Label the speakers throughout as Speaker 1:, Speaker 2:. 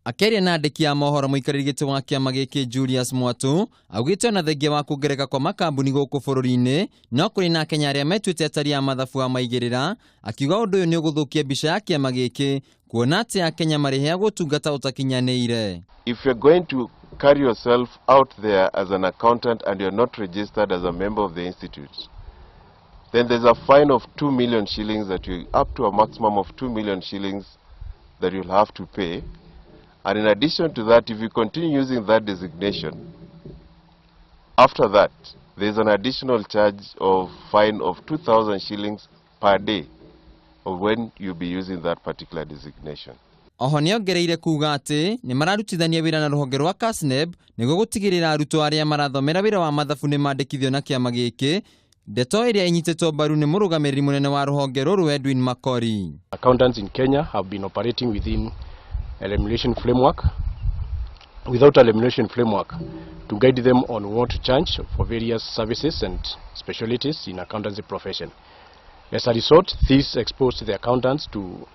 Speaker 1: Akeria na andiki a mohoro muikariri giti wa kiama giki Julius Mwatu augite na thengia wa kuongerereka kwa makambuni guku bururi-ini no kuri na Kenya aria metuite atari ya mathabu wa maigirira, akiuga undu uyu ni uguthukia mbica ya kiama giki kuona ati a Kenya marihea gutungata utakinyanĩire.
Speaker 2: If you're going to carry yourself out there as an accountant and you're not registered as a member of the institute, then there's a fine of 2 million shillings that you up to a maximum of 2 million shillings that you'll have to pay. And in addition to that, if you continue using that designation, after that, there's an additional charge of fine of 2,000 shillings per day of when you'll be using that particular designation.
Speaker 1: Oho niongereire kuuga ati ni mararutithania wira na ruhonge rwa Kasneb niguo gutigirira arutwo aria marathomera wira wa mathabu ni mandikithio na kiama giki. Ndeto iria inyitĩtwo mbaru ni murugamiriri munene wa ruhonge ruru Edwin Makori.
Speaker 3: Accountants in Kenya have been operating within a remuneration framework, without a remuneration framework to guide them on what to charge for various services and specialties in accountancy profession. As a result, this exposed the accountants to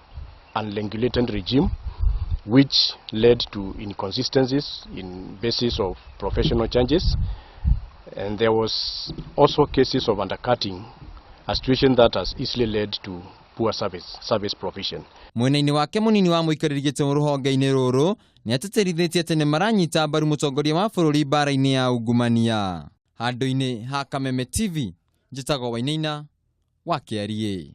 Speaker 3: an unregulated regime, which led to inconsistencies in basis of professional charges, and there was also cases of undercutting, a situation that has easily led to poor service provision.
Speaker 1: Mwena-ini wake munini wa muikariri giti ruhonge-ini ruru ni ateterithitie ati ni maranyita mbaru mutongoria wa bururi bara-ini ya ungumania. Handu-ini ha Kameme TV, njitagwo Wainaina wa Makiaria.